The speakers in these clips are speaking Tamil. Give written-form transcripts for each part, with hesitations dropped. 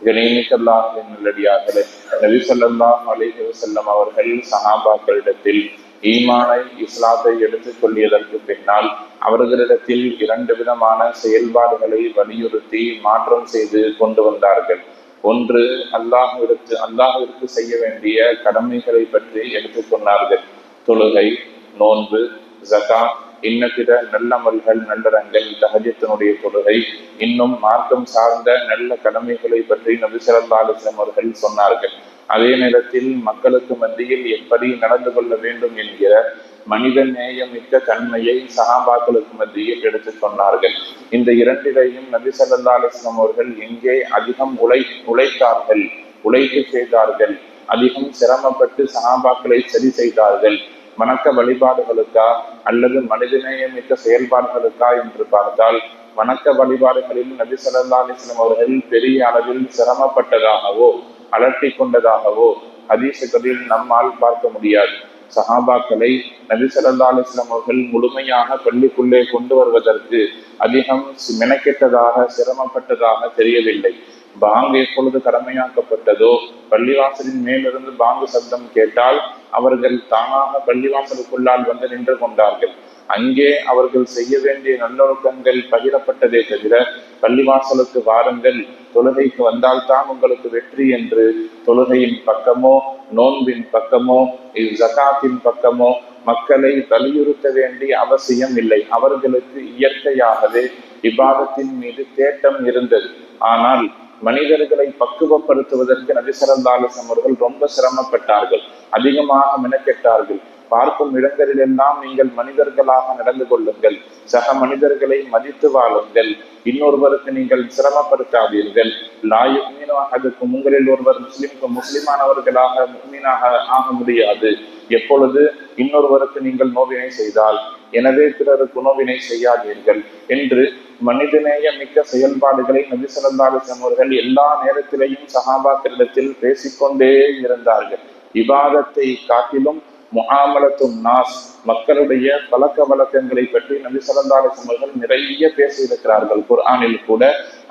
கணேமிக்கல்லாஹின் நல்லடியார்களே, நபி ஸல்லல்லாஹு அலைஹி வஸல்லம் அவர்கள் சஹாபாக்களிடத்தில் ஈமானை இஸ்லாத்தை எடுத்துக் கொள்ளியதற்கு பின்னால் அவர்களிடத்தில் 2 விதமான செயல்பாடுகளை வலியுறுத்தி மாற்றம் செய்து கொண்டு வந்தார்கள். ஒன்று, அல்லாஹ்விற்கு செய்ய வேண்டிய கடமைகளை பற்றி எடுத்துக் கொண்டார்கள். தொழுகை, நோன்பு, ஜகாத், இன்ன பிற நல்லமல்கள், நல்லறங்கள், தஹஜ்ஜுடைய தொழுகை, இன்னும் மார்க்கம் சார்ந்த நல்ல கடமைகளை பற்றி நபி ஸல்லல்லாஹு அலைஹி வஸல்லம் அவர்கள் சொன்னார்கள். அதே நேரத்தில் மக்களுக்கு மத்தியில் எப்படி நடந்து கொள்ள வேண்டும் என்கிற மனித நேயமிக்க தன்மையை சஹாபாக்களுக்கு மத்தியில் எடுத்துச் சொன்னார்கள். இந்த 2டையும் நபி ஸல்லல்லாஹு அலைஹி வஸல்லம் அவர்கள் எங்கே அதிகம் உழைத்தார்கள், உழைப்பு செய்தார்கள், அதிகம் சிரமப்பட்டு சஹாபாக்களை சரி செய்தார்கள்? வணக்க வழிபாடுகளுக்கா அல்லது மனிதநேயமிக்க செயல்பாடுகளுக்கா என்று பார்த்தால், வணக்க வழிபாடுகளில் நபி ஸல்லல்லாஹு அலைஹி வஸல்லம் அவர்கள் பெரிய அளவில் சிரமப்பட்டதாகவோ அலட்டி கொண்டதாகவோ ஹதீஸுகளில் நம்மால் பார்க்க முடியாது. சஹாபாக்களை நபி ஸல்லல்லாஹு அலைஹி வஸல்லம் அவர்கள் முழுமையாக பள்ளிக்குள்ளே கொண்டு வருவதற்கு அதிகம் மெனக்கெட்டதாக சிரமப்பட்டதாக தெரியவில்லை. பாங்கு எப்பொழுது கடமையாக்கப்பட்டதோ, பள்ளிவாசலின் மேலிருந்து பாங்கு சப்தம் கேட்டால் அவர்கள் தானாக பள்ளிவாசலுக்குள்ளால் வந்து நின்று கொண்டார்கள். அங்கே அவர்கள் செய்ய வேண்டிய நல்லொழுக்கங்கள் பகிரப்பட்டதே தவிர, பள்ளிவாசலுக்கு வாருங்கள், தொழுகைக்கு வந்தால்தான் உங்களுக்கு வெற்றி என்று தொழுகையின் பக்கமோ, நோன்பின் பக்கமோ, ஜகாத்தின் பக்கமோ மக்களை வலியுறுத்த வேண்டிய அவசியம் இல்லை. அவர்களுக்கு இயற்கையாகவே இபாதத்தின் மீது தேட்டம் இருந்தது. ஆனால் மனிதர்களை பக்குவப்படுத்துவதற்கு நபி ஸல்லல்லாஹு அலைஹி வஸல்லம் அவர்கள் ரொம்ப சிரமப்பட்டார்கள், அதிகமாக மெனக்கெட்டார்கள். பார்க்கும் இடங்களிலெல்லாம் நீங்கள் மனிதர்களாக நடந்து கொள்ளுங்கள், சக மனிதர்களை மதித்து வாழுங்கள், இன்னொருவருக்கு நீங்கள் சிரமப்படுத்தாதீர்கள். அதுக்கு உங்களில் ஒருவர் முஸ்லிமானவர்களாக முஃமினாக ஆக முடியாது எப்பொழுது இன்னொருவருக்கு நீங்கள் நோவினை செய்தால், எனவே பிறருக்கு நோவினை செய்யாதீர்கள் என்று மனிதநேய மிக்க செயல்பாடுகளை நபி ஸல்லல்லாஹு அலைஹி வஸல்லம் அவர்கள் எல்லா நேரத்திலேயும் சஹாபாக்களிடத்தில் பேசிக்கொண்டே இருந்தார்கள். இபாதத்தை காட்டிலும் முஆமலத்துன் நாஸ், மக்களுடைய பழக்க வழக்கங்களை பற்றி நபி ஸல்லல்லாஹு அலைஹி வஸல்லம் அவர்கள் நிறைய பேசியிருக்கிறார்கள். குர்ஆனில் கூட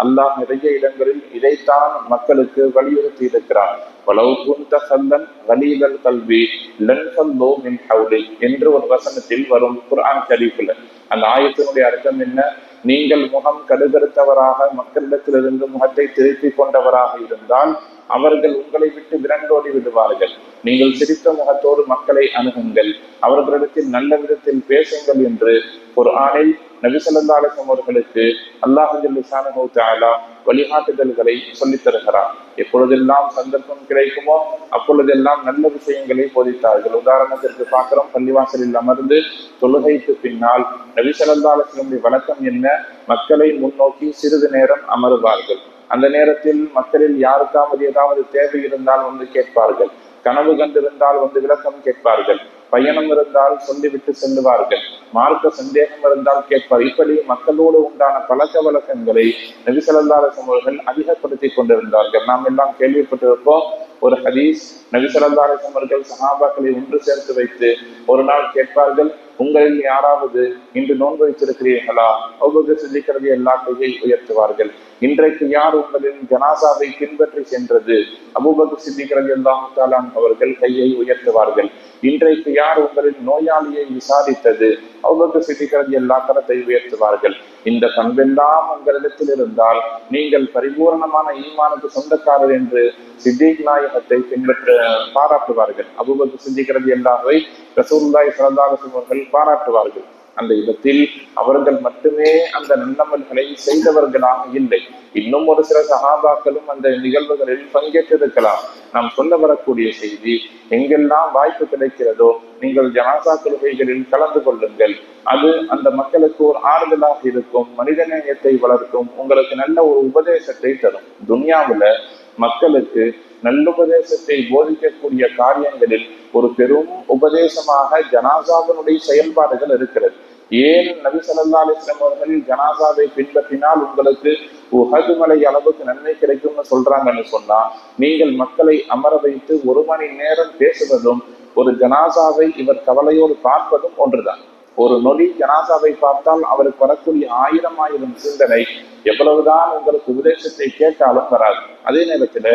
அல்லாஹ் நிறைய இடங்களில் இதைத்தான் மக்களுக்கு வலியுறுத்தி இருக்கிறார். வலவ் குன்த ஃபல்லன் கலீலல் கல்பி லன் ஃபல்லூ மின் ஹவ்லிக் என்று ஒரு வசனத்தில் வரும் குர்ஆன் ஷரீஃபில். அந்த ஆயத்தினுடைய அர்த்தம் என்ன? நீங்கள் முகம் கடுகடுத்தவராக மக்களிடத்திலிருந்து முகத்தை திருப்பி கொண்டவராக இருந்தால் அவர்கள் உங்களை விட்டு விரண்டோடி விடுவார்கள். நீங்கள் சிரித்த முகத்தோடு மக்களை அணுகுங்கள், அவர்களிடத்தில் நல்ல விதத்தில் பேசுங்கள் என்று குர்ஆனில் நபி ஸல்லல்லாஹு அலைஹி வஸல்லம் அவர்களுக்கு அல்லாஹ் ஜல்ல ஷானஹு தஆலா வழிகாட்டுதல்களை சொல்லித் தருகிறார். எப்பொழுதெல்லாம் சந்தர்ப்பம் கிடைக்குமோ அப்பொழுதெல்லாம் நல்ல விஷயங்களை போதித்தார்கள். உதாரணத்திற்கு பார்க்கிறோம், பள்ளிவாசலில் அமர்ந்து தொழுகைக்கு பின்னால் நபி ஸல்லல்லாஹு அலைஹி வஸல்லம் வழக்கம் என்ன? மக்களை முன்னோக்கி சிறிது நேரம் அமருவார்கள். அந்த நேரத்தில் மக்களில் யாருக்காவது ஏதாவது தேவை இருந்தால் வந்து கேட்பார்கள், கனவு கண்டிருந்தால் வந்து விளக்கம் கேட்பார்கள், பயணம் இருந்தால் சொல்லிவிட்டு செல்லுவார்கள், மார்க்க சந்தேகம் இருந்தால் கேட்பார். இப்படி மக்களோடு உண்டான பழக்க வழக்கங்களை நபி ஸல்லல்லாஹு அலைஹி வஸல்லம் அவர்கள் அதிகப்படுத்தி கொண்டிருந்தார்கள். நாம் எல்லாம் கேள்விப்பட்டிருப்போம். ஒரு ஹதீஸ், நபி ஸல்லல்லாஹு அலைஹி வஸல்லம் அவர்கள் சஹாபாக்களை ஒன்று சேர்த்து வைத்து ஒரு நாள் கேட்பார்கள், உங்களில் யாராவது இன்று நோன்பு வைத்திருக்கிறீர்களா? அபூபக்கர் சித்திக் ரலியல்லாஹு அன்ஹு கையை உயர்த்துவார்கள். இன்றைக்கு யார் உங்களின் ஜனாசாவை பின்பற்றி சென்றது? அபூபக்கர் சித்திக் ரலியல்லாஹு தஆலா அவர்கள் கையை உயர்த்துவார்கள். இன்றைக்கு யார் உங்களின் நோயாளியை விசாரித்தது? அபூபக்கர் சித்திக் ரலியல்லாஹு கரத்தை உயர்த்துவார்கள். இந்த பண்பெல்லாம் உங்களிடத்தில் இருந்தால் நீங்கள் பரிபூர்ணமான ஈமானுக்கு சொந்தக்காரர் என்று சித்திக் நாயகத்தை பின்பற்ற பாராட்டுவார்கள். அபூபக்கர் சித்திக் ரலியல்லாஹுவை ரசூலுல்லாஹி ஸல்லல்லாஹு அலைஹி வஸல்லம் அவர்கள் பாராட்டுவார்கள். அந்த இடத்தில் அவர்கள் மட்டுமே அந்த நல்லமல்களை செய்தவர்களாக இல்லை, இன்னும் ஒரு சில சஹாபாக்களும் அந்த நிகழ்வுகளில் பங்கேற்றிருக்கலாம். நாம் சொல்ல வரக்கூடிய செய்தி, எங்கெல்லாம் வாய்ப்பு கிடைக்கிறதோ நீங்கள் ஜனாசா தொழுகைகளில் கலந்து கொள்ளுங்கள். அது அந்த மக்களுக்கு ஒரு ஆறுதலாக இருக்கும், மனிதநேயத்தை வளர்க்கும், உங்களுக்கு நல்ல ஒரு உபதேசத்தை தரும். துன்யாவுல மக்களுக்கு நல்லுபதேசத்தை போதிக்கக்கூடிய காரியங்களில் ஒரு பெரும் உபதேசமாக ஜனாசாவினுடைய செயல்பாடுகள் இருக்கிறது. ஏன் நபி ஸல்லல்லாஹு அலைஹி வஸல்லம் அவர்கள் ஜனாசாவை பின்பற்றினால் உங்களுக்கு உஹது மலை அளவுக்கு நன்மை கிடைக்கும்னு சொல்றாங்கன்னு சொன்னா, நீங்கள் மக்களை அமர வைத்து 1 மணி நேரம் பேசுவதும் ஒரு ஜனாசாவை இவர் கவலையோடு பார்ப்பதும் ஒன்றுதான். ஒரு நொடி ஜனாசாவை பார்த்தால் அவருக்கு வரக்கூடிய 1000 சிந்தனை எவ்வளவுதான் உங்களுக்கு உபதேசத்தை கேட்டாலும் வராது. அதே நேரத்துல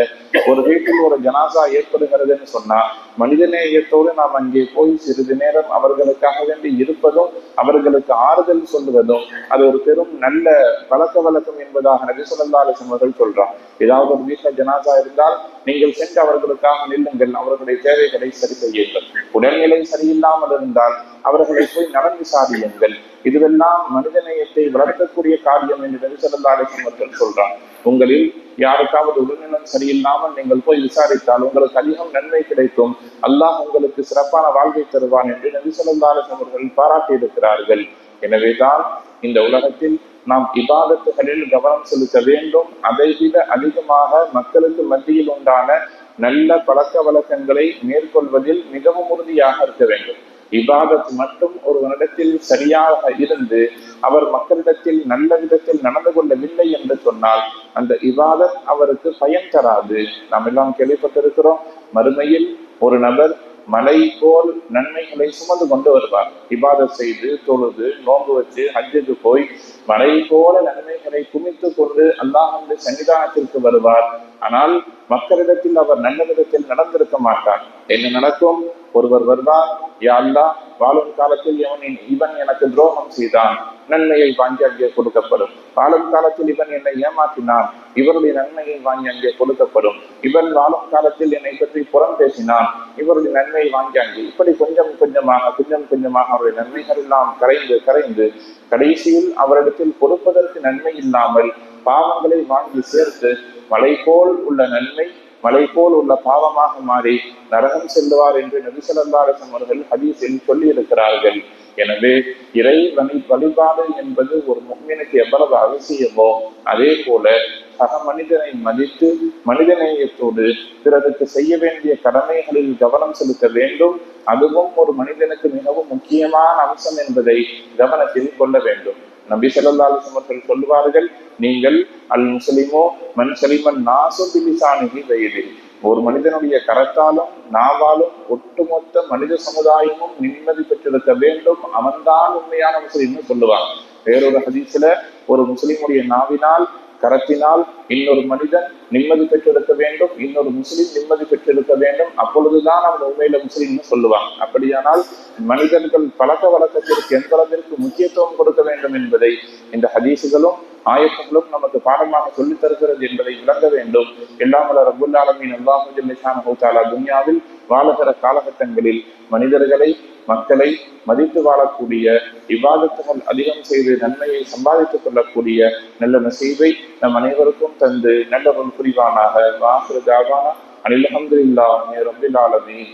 ஒரு வீட்டில் ஒரு ஜனாசா ஏற்படுகிறதுன்னு சொன்னா மனிதநேயத்தோடு நாம் அங்கே போய் சிறிது நேரம் அவர்களுக்காக வேண்டி இருப்பதும் அவர்களுக்கு ஆறுதல் சொல்லுவதும் அது ஒரு பெரும் நல்ல பழக்க வழக்கம் என்பதாக நபி ஸல்லல்லாஹு அலைஹி வஸல்லம் அவர்கள் சொல்றாங்க. ஏதாவது ஒரு வீட்டுல ஜனாசா இருந்தால் நீங்கள் சென்று அவர்களுக்காக நில்லுங்கள், அவர்களுடைய தேவைகளை சரி செய்யுங்கள். உடல்நிலை சரியில்லாமல் இருந்தால் அவர்களை போய் நலன் விசாரியுங்கள். இதுவெல்லாம் மனிதநேயத்தை வளர்க்கக்கூடிய காரியம் என்று நபி ஸல்லல்லாஹு அலைஹி வஸல்லம் அவர்கள் சொல்றாங்க. உங்களில் யாருக்காவது உடல்நலம் சரியில்லாமல் நீங்கள் போய் விசாரித்தால் உங்களுக்கு அதிகம் நன்மை கிடைக்கும், அல்லாஹ் உங்களுக்கு சிறப்பான வாழ்வை தருவான் என்று நபி ஸல்லல்லாஹு அலைஹி வஸல்லம் அவர்கள் பாராட்டி இருக்கிறார்கள். எனவேதான் இந்த உலகத்தில் நாம் இபாதத்துகளில் கவனம் செலுத்த வேண்டும். அதைவிட அதிகமாக மக்களுக்கு மத்தியில் உண்டான நல்ல பழக்க வழக்கங்களை மேற்கொள்வதில் மிகவும் உறுதியாக இருக்க வேண்டும். இபாதத் மட்டும் ஒருவனிடத்தில் சரியாக இருந்து அவர் மக்களிடத்தில் நல்ல விதத்தில் நடந்து கொள்ளவில்லை என்று சொன்னால் அந்த இபாதத் அவருக்கு பயன் தராது. நாம் எல்லாம் கேள்விப்பட்டிருக்கிறோம், மறுமையில் ஒரு நபர் மலை போல் நன்மைகளை சுமந்து கொண்டு வருவார். இபாதத் செய்து தொழுது நோன்பு வச்சு ஹஜ்ஜுக்கு போய் மலை போல நன்மைகளை குமித்து கொண்டு அல்லாஹ்வுடைய சன்னிதானத்திற்கு வருவார். ஆனால் மக்களிடத்தில் அவர் நல்ல விதத்தில் நடந்திருக்க மாட்டார். என்ன நடக்கும்? ஒருவர் வருவார், யா அல்லாஹ், வாழும் காலத்தில் இவன் எனக்கு துரோகம் செய்தான், நன்மையை வாங்கி அங்கே கொடுக்கப்படும். வாழும் காலத்தில் இவன் என்னை ஏமாற்றினான், இவருடைய நன்மையை வாங்கி அங்கே கொடுக்கப்படும். இவன் வாழும் காலத்தில் என்னை பற்றி புறம் பேசினான், இவருடைய நன்மையை வாங்கி அங்கே. இப்படி கொஞ்சம் கொஞ்சமாக அவருடைய நன்மைகள் எல்லாம் கரைந்து கடைசியில் அவரிடத்தில் கொடுப்பதற்கு நன்மை இல்லாமல் பாவங்களை வாங்கி சேர்த்து மலை போல் உள்ள நன்மை மலை போல் உள்ள பாவமாக மாறி நரகம் செல்லுவார் என்று நபி ஸல்லல்லாஹு அலைஹி வஸல்லம் அவர்கள் ஹதீஸில் சொல்லி இருக்கிறார்கள். எனவே இறை வழிபாடு என்பது ஒரு முஃமினுக்கு எவ்வளவு அவசியமோ அதே போல சக மனிதனை மதித்து மனிதநேயத்தோடு பிறருக்கு செய்ய வேண்டிய கடமைகளில் கவனம் செலுத்த வேண்டும். அதுவும் ஒரு மனிதனுக்கு மிகவும் முக்கியமான அம்சம் என்பதை கவனத்தில் கொள்ள வேண்டும். நபி ஸல்லல்லாஹு அலைஹி வஸல்லம் அவர்கள் சொல்லுவார்கள், நீங்கள் அல் முஸ்லிமோ மன் சலிமன் நாசு பிலிசானிஹி வயதில், ஒரு மனிதனுடைய கரத்தாலும் நாவாலும் ஒட்டுமொத்த மனித சமுதாயமும் நிம்மதி பெற்றிருக்க வேண்டும், அவன்தான் உண்மையான முஸ்லிம்னு சொல்லுவாங்க. வேறொரு ஹதீஸ்ல ஒரு முஸ்லிமுடைய நாவினால் கரத்தினால் இன்னொரு மனிதன் நிம்மதி பெற்றிருக்க வேண்டும், இன்னொரு முஸ்லிம் நிம்மதி பெற்றிருக்க வேண்டும், அப்பொழுதுதான் அவன் உண்மையில முஸ்லிம்னு சொல்லுவாங்க. அப்படியானால் மனிதர்கள் பழக்க வழக்கத்திற்கு எந்த அளவிற்கு முக்கியத்துவம் கொடுக்க வேண்டும் என்பதை இந்த ஹதீசுகளும் ஆயத்துகளும் நமக்கு பாடமாக சொல்லித் தருகிறது என்பதை விளங்க வேண்டும். எல்லாம் வல்ல ரப்புல் ஆலமீன் அல்லாஹ் ஜல்ல ஷானஹு தஆலா துன்யாவில் வாழுகிற காலகட்டங்களில் மக்களை மதித்து வாழக்கூடிய இபாதத்துகள் அதிகம் செய்து நன்மையை சம்பாதித்துக் கொள்ளக்கூடிய நல்ல நசீபை நம் அனைவருக்கும் தந்து நல்ல ஒரு புரிவானாக. வாஹிரு தஅவானா அனில் ஹம்துலில்லாஹி ரப்பில் ஆலமீன்.